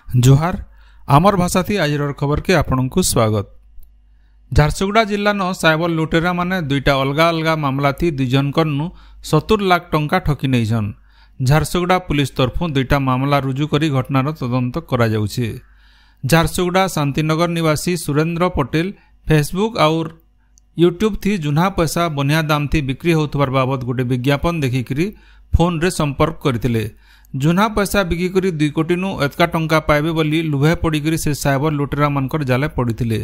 जोहार आमर भाषा थी आज खबर के आपण को स्वागत। झारसुगुड़ा जिला न साइबर लुटेरा माने दुईटा अलगा अलगा मामला थी दुईजनकर 70 लाख टंका ठकी नहींछन। झारसुगुड़ा पुलिस तरफु दुईटा मामला रुजु करी घटनार तदंत करा जाउछे। झारसुगुड़ा शांतिनगर निवासी सुरेंद्र पटेल फेसबुक और यूट्यूब थी जुना पैसा बनिया दाम थी बिक्री होतबार बाबद गोटे विज्ञापन देखिकरी फोन रे संपर्क करथिले। जुना पैसा बिकिकरी 2 कोटी नु एतका टंका पाइबे बोली लुभे पड़िकरी से साइबर लुटेरा मानकर जाले पड़िथिले।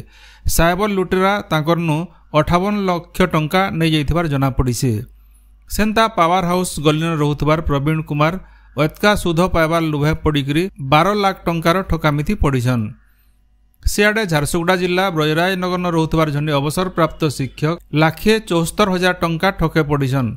साइबर लुटेरा तांकर नु 58 लाख टंका नै जाइथिबार जना पड़िसे। सेंता पावर हाउस गलिन रहउतबार प्रवीण कुमार एतका सुध पाइबार लुभे पड़िकरी 12 लाख टंकार ठकामिथि पड़िछन। सियाडे झारसुगुड़ा जिला ब्रजराज नगर न रहउतबार जने अवसर प्राप्त शिक्षक 1,74,000 टंका ठके पड़िछन।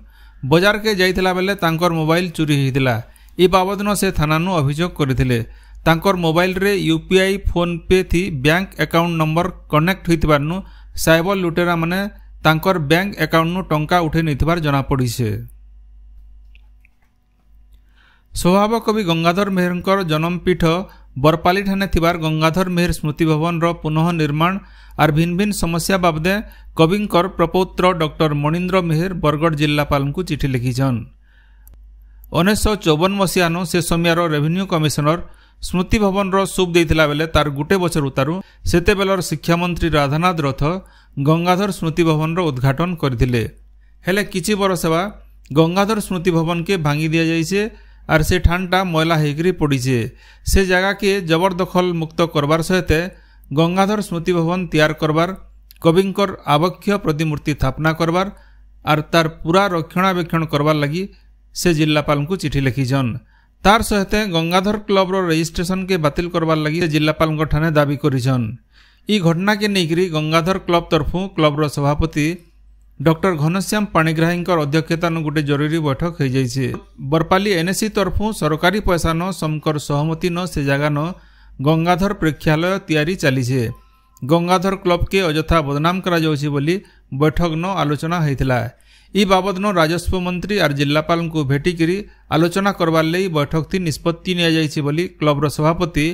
बाजार के जाइथिला बेले तांकर मोबाइल चोरी हिथिला। ई बाबद न से थानानु अभियोग करथिले। तांकर मोबाइल रे यूपीआई फोन पे थी बैंक अकाउंट नंबर कनेक्ट होइतबारनु साइबर लुटेरा माने तांकर बैंक अकाउंट नु टंका उठे नैथिबार जना पड़िसे। स्वभाव कवि गंगाधर मेहरकर जन्मपीठ बरपाली ठाने थिबार गंगाधर मेहर स्मृति भवन रो पुनः निर्माण और भिन्न भिन्न समस्या बाबदे कविंकर प्रपौत्र डॉक्टर मणिंद्र मेहर बरगढ़ जिलापाल को चिठी लिखिछन। 1954 मसीहानु से समयार रेवेन्यू कमिशनर स्मृति भवन रो सुप देइथिला बेले तार गुटे बछर उतारू सेते बेलर शिक्षा मंत्री राधानाथ रथ गंगाधर स्मृति भवन रो उद्घाटन करथिले। हेले किछि बरस सेवा गंगाधर स्मृति भवन के भांगी दिया जाइसे और से ठानटा मैला हेकरी पड़ीछे। से जगह के जबरदखल मुक्त करबार सहित गंगाधर स्मृति भवन तैयार करबार कविंकर आवश्यक प्रतिमूर्ति स्थापना करबार और तार पूरा रक्षणाबेक्षण करबार लगी से जिलापाल को चिठी लिखिछन। तार सहित गंगाधर क्लब रो रजिस्ट्रेशन के बातिल करबार लगी जिलापाल ठाने दाबी करिछन। ई घटना के नेकरी गंगाधर क्लब तरफु क्लब रो सभापति डॉक्टर घनश्याम पाणिग्राही अध्यक्षता गोटे जरूरी बैठक हो जाइए। बरपाली एनएससी तरफु सरकारी पैसा न समकर सहमति न से जगह न गंगाधर प्रेक्षालय तैयारी चलीछे। गंगाधर क्लब के अजथा बदनाम करा जाउछि बोली बैठक न आलोचना होइथिला। ई बाबद न राजस्व मंत्री और जिलापाल को भेटिकरी आलोचना करबार लई बैठक थी निष्पत्ति निया जाइछि बोली क्लब रो सभापति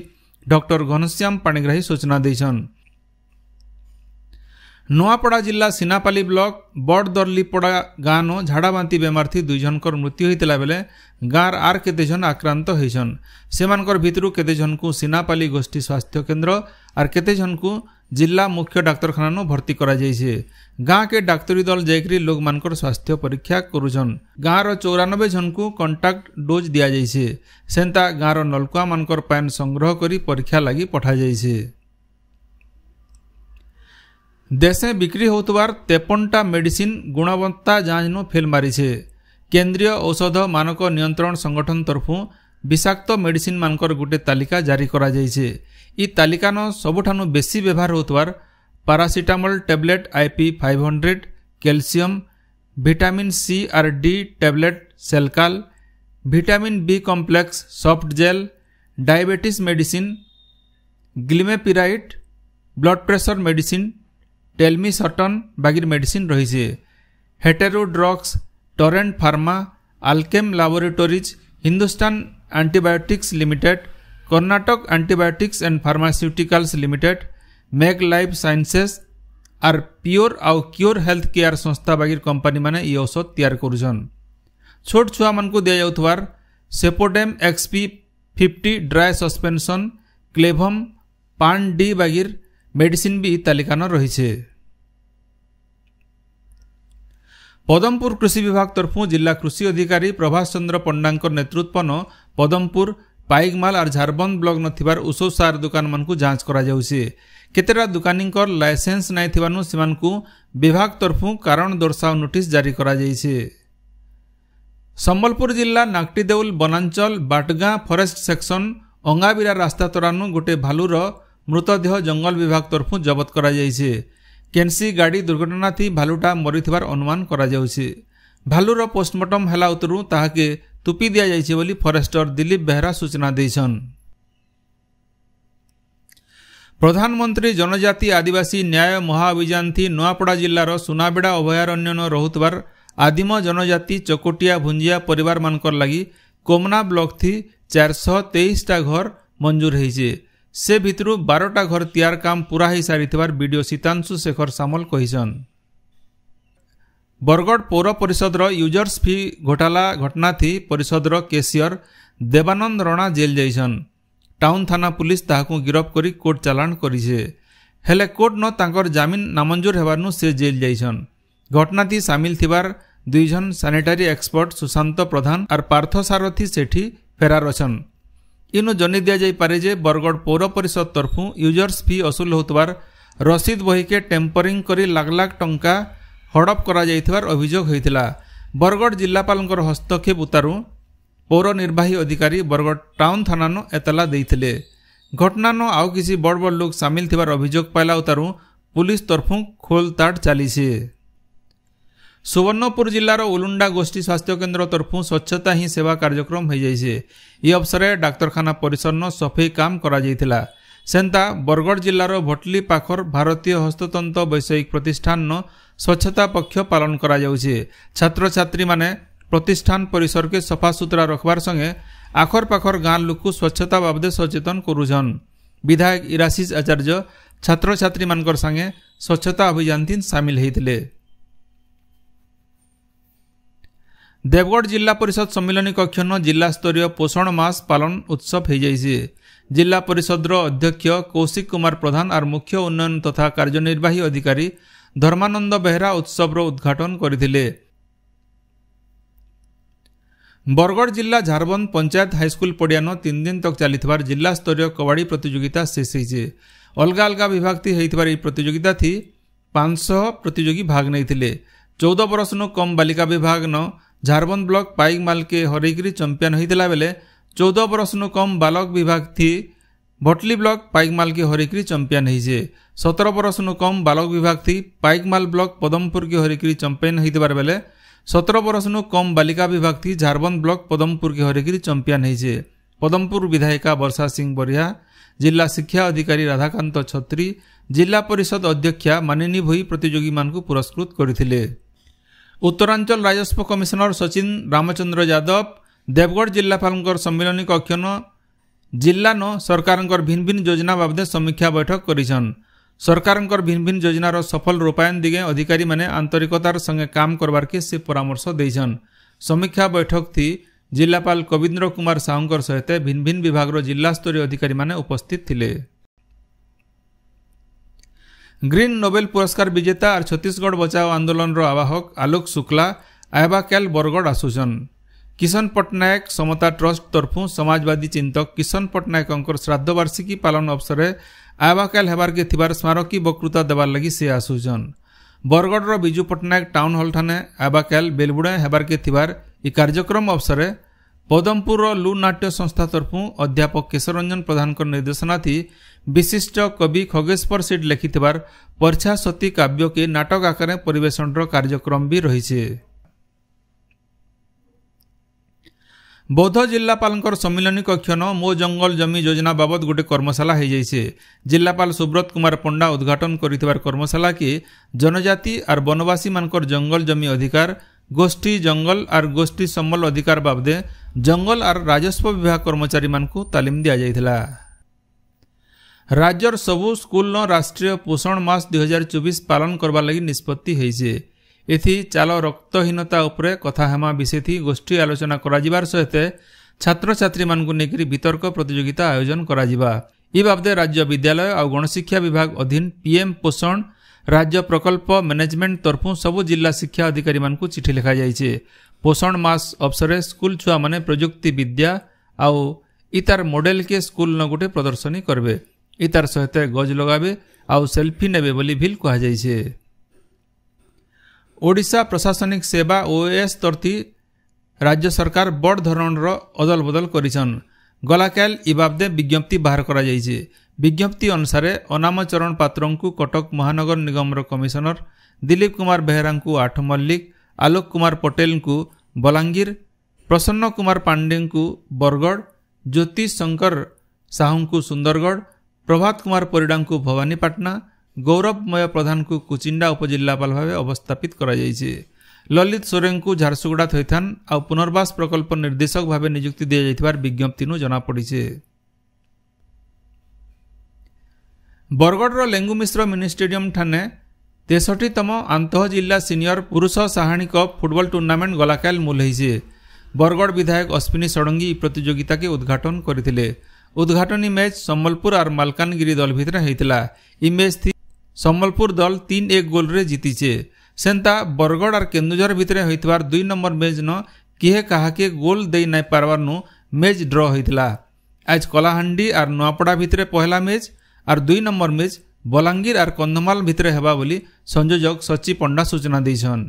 डॉक्टर घनश्याम पाणिग्राही सूचना दैछन। नुआपड़ा जिला सीनापाली ब्लॉक बड़दरलीपड़ा गाँ न झाड़ाबांती बेमार थी 2 जनकर मृत्यु होइतिला बेले गाँर आर केते जन आक्रांत होइछन। सेमानकर भितरु केते जन को सीनापाली गोष्ठी स्वास्थ्य केन्द्र और केते जन को जिला मुख्य डाक्तरखाना न भर्ती करा जाइछे। गाँ के डाक्तरी दल जाइकरी लोग मानकर स्वास्थ्य परीक्षा करुछन। गाँर 94 जन को कंटाक्ट डोज दिया जाइछे। सेंता गाँर नलकुआ मानकर पान संग्रह करी परीक्षा लगी पठा जाइछे। देशे बिक्री होतबार 53टा मेडिसिन गुणवत्ता जांच नु फेल मारिछे। केंद्रीय औषध मानक नियंत्रण संगठन तरफु विषाक्त मेडिसिन मानकर गुटे तालिका जारी करा जाइछे। ई तालिका न सबुठानु बेसी व्यवहार होतबार paracetamol tablet IP 500, calcium, vitamin C और D tablet Shelcal, vitamin B complex soft gel, diabetes medicine, glimepiride, blood pressure medicine, telmisartan बागिर मेडिसिन रही। Hetero drugs, Torrent pharma, Alkem laboratories, Hindustan antibiotics limited, Karnataka antibiotics and pharmaceuticals limited, Meg life sciences और pure आउ cure health care संस्था बागिर company माने ई औषध तैयार करुछन। छोट छुआ मन को दिया जाउथवार सेपोडेम XP 50 ड्राई सस्पेंशन, क्लेभम, पान डी बागिर मेडिसिन भी तालिका न रही। पदमपुर कृषि विभाग तरफु जिला कृषि अधिकारी प्रभास चंद्र पंडांकर नेतृत्व न पदमपुर पाइकमाल और झारबंद ब्लॉक न थिबार उषो सार दुकान मन को जांच करा जाउछे। केतेरा दुकानींकर लाइसेंस नै थिबानु सिमान को विभाग तरफु कारण दर्शाओ नोटिस जारी करा जाइछे। संबलपुर जिला नागटीदेउल बनांचल बाटगां फॉरेस्ट सेक्शन अंगाबिरा रास्ता तरानु गोटे भालुर मृतदेह जंगल विभाग तरफु जबत करा जाइछे। केनसी गाड़ी दुर्घटना थी भालुटा मरिथिबार अनुमान करा जाउछे। भालुर पोस्टमार्टम हेला उतरु ताहाके तुपी दिया जाइछे बोली फॉरेस्टर दिलीप बेहरा सूचना दैछन। प्रधानमंत्री जनजाति आदिवासी न्याय महाअभियान थी नुआपड़ा जिलार सुनाबेड़ा अभयारण्य न रहुतबार आदिम जनजाति चकोटिया भुंजिया परिवार मानकर लगी कोमना ब्लॉक थी 423टा घर मंजूर होइछे। से भितरु 12टा घर तैयार काम पूरा हो सारिथिबार वीडियो सीतांशु शेखर सामल कहिसन। बरगढ़ पौर परिषद यूजर्स फी घोटाला घटना थी परिषद केसियर देवानंद रणा जेल जाइछन। टाउन थाना पुलिस ताहाकु गिरफ करी कोर्ट चालान करिछे। हेले कोर्ट न तांकर जामिन नामंजूर हेबारनु से जेल जाइछन। घटना थी सामिल थिबार 2 जन सैनिटरी एक्सपर्ट सुशांत प्रधान और पार्थ सारथी सेठी फेरार अछन। इनु जनी दिया जाई पारे जे बरगढ़ पौर परिषद तरफु यूजर्स फी असूल होतबार रसीद बही के टेम्परिंग करी लाख लाख टंका हड़प करा जाइथिबार अभियोग होइथिला। बरगढ़ जिल्लापालंकर हस्तक्षेप उतारू पौर निर्वाही अधिकारी बरगढ़ टाउन थाना एतला देइथिले। घटनान आउ किसी बड़ बड़ लोग सामिल थिबार अभियोग पाइला उतारू पुलिस तरफु खोलताड़ चलीछे। सुवर्णपुर जिलार उलुंडा गोष्ठी स्वास्थ्य केन्द्र तरफु स्वच्छता ही सेवा कार्यक्रम हो जाइछे। ई अवसर डाक्तरखाना परिसर सफाई काम करा जाइथिला। सेंता बरगढ़ जिलार भटली पाखर भारतीय हस्ततंत्र वैषयिक प्रतिष्ठान स्वच्छता पक्ष पालन करा जाउछे। छात्र छात्री माने प्रतिष्ठान परिसर के सफा सुतरा रखबार संगे आखर पाखर गाँ लोक स्वच्छता बाबदे सचेतन करुछन। विधायक इराशीष आचार्य छात्र छात्री मानकर संगे स्वच्छता अभियान तीन सामिल होइथिले। देवगढ़ जिला परिषद सम्मिलनी कक्ष जिला स्तरीय पोषण मास पालन उत्सव हो जाइछे। जिला परिषद अध्यक्ष कौशिक कुमार प्रधान और मुख्य उन्नयन तथा कार्यनिर्वाही अधिकारी धर्मानंद बेहरा उत्सव उद्घाटन करथिले। बरगढ़ जिला झारबंद पंचायत हाईस्कूल पड़ियान 3 दिन तक चलीथिबार जिला स्तरीय कबाड़ी प्रतियोगिता शेष होइछे। अलगा अलगा विभाग थी होइथिबार ई प्रतियोगिता थी 500 प्रतियोगी भाग नैथिले। 14 वर्ष नु कम बालिका विभाग न झारबंद ब्लॉक पाइक माल के हरैकरी चैंपियन होइतिला बेले 14 वर्ष नु कम बालक विभाग थी भटली ब्लॉक पाइकमाल के हरिकरी चैंपियन होइछे। 17 वर्ष नु कम बालक विभाग थी पाइकमाल ब्लॉक पदमपुर के हरिकरी चैंपियन होइतिबार बेले 17 वर्ष नु कम बालिका विभाग थी झारबंद ब्लॉक पदमपुर के हरिकरी चैंपियन होइछे। पदमपुर विधायिका वर्षा सिंह बरिया, जिला शिक्षा अधिकारी राधाकांत छत्री, जिला परिषद अध्यक्षा मानिनी भोई प्रतियोगी मानकु पुरस्कृत करथिले। उत्तरांचल राजस्व कमिशनर सचिन रामचंद्र यादव देवगढ़ जिलापालंकर सम्मिलनी कक्षन जिला सरकारंकर भिन्न भिन्न योजना बाबदे समीक्षा बैठक करिछन। सरकारंकर भिन्न भिन्न योजनार सफल रूपायन दिगे अधिकारी माने आंतरिकतार संगे काम करबार के से परामर्श देइछन। समीक्षा बैठक थी जिलापाल कविंद्र कुमार साहुंकर सहित भिन्न भिन्न विभाग जिला स्तरीय अधिकारी माने उपस्थित थिले। ग्रीन नोबेल पुरस्कार विजेता और छत्तीसगढ़ बचाओ आंदोलन आवाहक आलोक शुक्ला आयबा कैल बरगढ़ आसुछन। किशन पट्टनायक समता ट्रस्ट तरफु समाजवादी चिंतक किशन पट्टनायक श्राद्ध वार्षिकी पालन अवसर आयबा कैल हेबार के थिबार स्मारकी वक्तृता देवार लगी से आसुछन। बरगढ़ बिजू पट्टनायक टाउन हॉल ठाने आयबा कैल बेलबुड़ा हेबार के थिबार ई कार्यक्रम अवसर पदमपुर लू नाट्य संस्था तरफु अध्यापक केशरंजन प्रधान निर्देशना थी विशिष्ट कवि खगेश्वर सेठ लिखिथिबार परछा सती काव्य के नाटक आकार परिवेशन कार्यक्रम भी रही। बौद्ध जिलापाल सम्मिलनी कक्षन मो जंगल जमी योजना बाबद गोटे कर्मशाला हो जाइए। जिलापाल सुब्रत कुमार पंडा उद्घाटन कर कर्मशाला के जनजाति और वनवासी मानकर जंगल जमी अधिकार गोष्ठी जंगल और गोष्ठी सम्मल अधिकार बाबदे जंगल और राजस्व विभाग कर्मचारी मानकु तालीम दिया जाइथिला। राज्यर सबु स्कूल राष्ट्रीय पोषण मास 2024 पालन करबा लगी निष्पत्ति होइछे। एथि चाल रक्तहीनता उपरे कथा हेमा विषय थी गोष्ठी आलोचना कराजिबार सहित छात्र छात्री मानकु नेकरी वितर्क प्रतियोगिता आयोजन कराजिबा। ई बाबदे राज्य विद्यालय और गणशिक्षा विभाग अधीन पीएम पोषण राज्य प्रकल्प मैनेजमेंट तरफु सबु जिला शिक्षा अधिकारी मानकु चिठी लिखा जाइछे। पोषण मास अवसर स्कूल छुआ माने प्रयुक्ति विद्या आउ इतार मॉडल के स्कूल न गोटे प्रदर्शनी करबे। इतार सहित गज लगाबे आउ सेल्फी नेबे बोली भी कहा जाइछे। ओडिशा प्रशासनिक सेवा ओएएस तरती राज्य सरकार बड़ धरणर अदल बदल करिछन। गलाकाल ई बाबदे विज्ञप्ति बाहर करा जाइछे। विज्ञप्ति अनुसार अनाम चरण पात्रंकु कटक महानगर निगम कमिशनर, दिलीप कुमार बेहरा को 8 मल्लिक, आलोक कुमार पटेल को बलांगीर, प्रसन्न कुमार पांडे को बरगढ़, ज्योति शंकर साहू को सुंदरगढ़, प्रभात कुमार परिडा को भवानीपाटना, गौरवमय प्रधान को कुचिंडा उपजिल्लापाल भाव अवस्थापित करा जाइछे। ललित सोरेन को झारसुगुड़ा थैथान आ पुनर्वास प्रकल्प निर्देशक भाव नियुक्ति दिया जाइथिबार विज्ञप्ति नु जना पड़िछे। बरगढ़ लेंगु मिश्र मिनी स्टेडियम ठाने 63तम आंतः जिला सीनियर पुरुष साहाणी कप फुटबॉल टूर्नामेंट गलाकाल मूलहीছে। बरगढ़ विधायक अश्विनी षडंगी प्रतियोगिता के उद्घाटन करथिले। उद्घाटनी मैच सम्बलपुर और मालकानगिरी दल भितर होइतिला। इ मैच थी सम्बलपुर दल 3-1 गोल रे जीतीचे। सेंता बरगढ़ और केन्दुझर भितर होइतबार 2 नंबर मैच न किहे काहाके गोल देई नाइ पारबारनु मैच ड्र होइतिला। आज कलाहांडी और नुआपड़ा भितर पहला मैच और 2 नंबर मैच बलांगीर और कंधमाल भितर हेबा बोली संयोजक सची पंडा सूचना दैछन।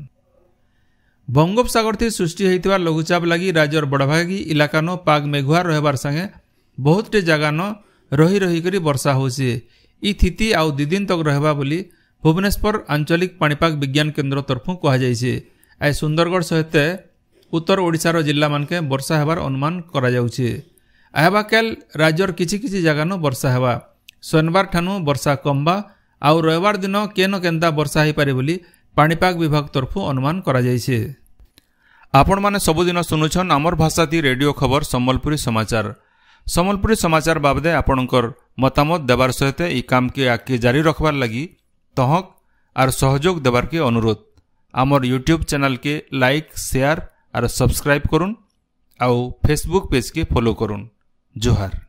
बंगोपसागर थी सृष्टि होइतबार लघुचाप लगी राज्यर बड़भागी इलाकानो पाग मेघुआ रहबार संगे बहुतटे जगान रही रही करी वर्षा होছে। इ स्थिति आउ 2 दिन तक रहबा बोली भुवनेश्वर आंचलिक पाणीपाग विज्ञान केन्द्र तरफु कहा जायছে। आ सुंदरगढ़ सहित उत्तर ओडिशार जिल्ला मानके वर्षा हेबार अनुमान करा जाउছে। आबा काल राज्यर किछि किछि जगान वर्षा हेबा। शनिवार ठानु वर्षा कमबा आउ रविवार दिन केन केनता वर्षा हो पारे बोली पाणीपाग विभाग तरफु अनुमान करा जायছে। आपण माने सबुदिन सुनुछन आमर भाषाती रेडियो खबर सम्बलपुरी समाचार। सम्बलपुरी समाचार बाबदे आपणकर मतामत देवार सहित ई काम के आगे जारी रखबार लगी तहक और सहयोग देवार के अनुरोध। आमर यूट्यूब चैनल के लाइक शेयर और सब्सक्राइब करुन आउ फेसबुक पेज के फॉलो करुन। जोहार।